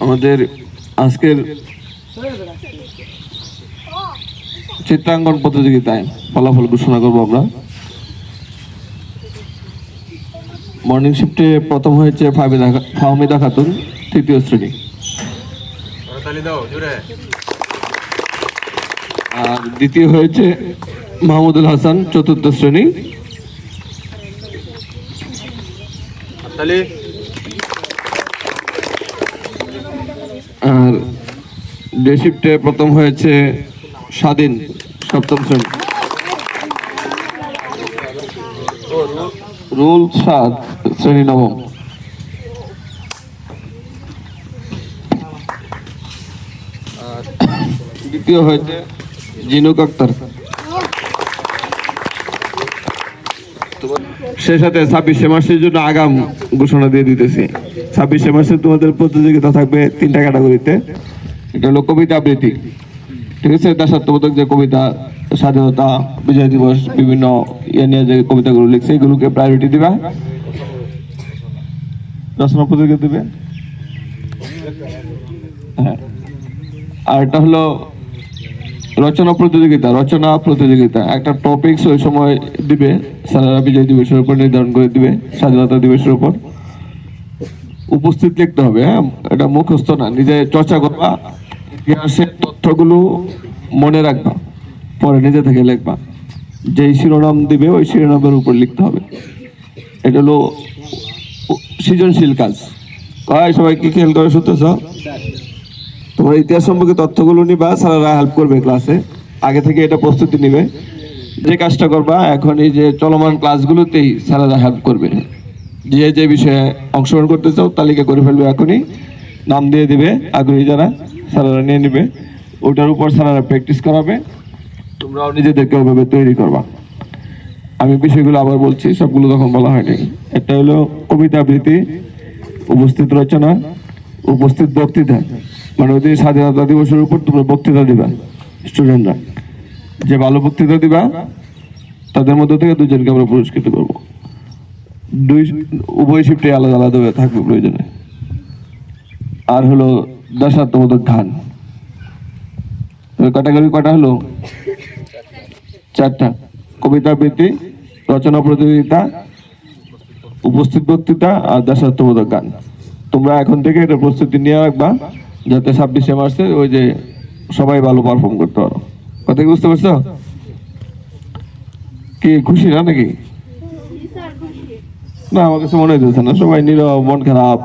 আমাদের আজকের চিত্রাঙ্কন প্রতিযোগিতায় ফলাফল ঘোষণা করবো আমরা। মর্নিং শিফটে প্রথম হয়েছে ফাহমিদা খাতুন, তৃতীয় শ্রেণী। আর দ্বিতীয় হয়েছে মাহমুদুল হাসান, চতুর্থ শ্রেণী। আর ডে শিফটে প্রথম হয়েছে স্বাধীন, সপ্তম শ্রেণী। রুল সাদ, শ্রেণী নবম। দ্বিতীয় হয়েছে জিনুক আক্তার। সে সাথে 26শে মার্চের জন্য আগাম ঘোষণা দিয়ে দিতেছি। 26শে মার্চে তোমাদের প্রতিযোগিতা থাকবে 3টা ক্যাটাগরিতে। এটা হলো কবিতা আবৃত্তি, ঠিক আছে? দেশাত্মবোধক যে কবিতা, স্বাধীনতা, বিজয় দিবস, বিভিন্ন ইয়ে নিয়ে যে কবিতাগুলো লিখছে এগুলোকে প্রায়োরিটি দিবা। রচনা প্রতিযোগিতা দিবে। হ্যাঁ, আর এটা হলো রচনা প্রতিযোগিতা। একটা টপিকস ওই সময় দিবে স্যারেরা, বিজয় দিবসের উপর নির্ধারণ করে দিবে, স্বাধীনতা দিবসের উপর। উপস্থিত লিখতে হবে। হ্যাঁ, এটা মুখস্থ না, নিজে চর্চা করবা, ইতিহাসের তথ্যগুলো মনে রাখবা, পরে নিজে থেকে লিখবা। যেই শিরোনাম দিবে ওই শিরোনামের উপর লিখতে হবে। এটা হলো সৃজনশীল কাজ। সবাই কি খেয়াল করে শুনতেছ? তোমার ইতিহাস সম্পর্কে তথ্যগুলো নিবা, স্যারেরা হেল্প করবে ক্লাসে। আগে থেকে এটা প্রস্তুতি নিবে। যে কাজটা করবা এখন এই যে চলমান ক্লাসগুলোতেই স্যারেরা হেল্প করবে। যে বিষয়ে অংশগ্রহণ করতে চাও তালিকা করে ফেলবে, এখনই নাম দিয়ে দিবে। আগ্রহী যারা, স্যারেরা নিয়ে নিবে। ওটার উপর স্যারেরা প্র্যাকটিস করাবে, তোমরাও নিজেদেরকে ওইভাবে তৈরি করবা। আমি বিষয়গুলো আবার বলছি, সবগুলো তখন বলা হয়নি। এটা হলো কবিতা আবৃত্তি, উপস্থিত রচনা, উপস্থিত বক্তৃতা। মানে ওই দিন স্বাধীনতা দিবসের উপর তোমরা বক্তৃতা দিবা। স্টুডেন্টরা যে ভালো বক্তৃতা দিবা তাদের মধ্যে থেকে 2জনকে আমরা পুরস্কৃত করবো। উভয় শিফটে আলাদা আলাদা থাকবে প্রয়োজনে। আর হলো দেশাত্মবোধক গান। ক্যাটাগরি কটা হলো? 4টা। কবিতা আবৃত্তি, রচনা প্রতিযোগিতা, উপস্থিত বক্তৃতা আর দেশাত্মবোধক গান। তোমরা এখন থেকে এটা প্রস্তুতি নিয়ে রাখবা, যাতে 26শে মার্চে ওই যে সবাই ভালো পারফর্ম করতে পারো। কথা কি বুঝতে পারছো? কি খুশি না নাকি? না, আমার কাছে মনে হইতেছে না, সবাই নীরব, মন খারাপ।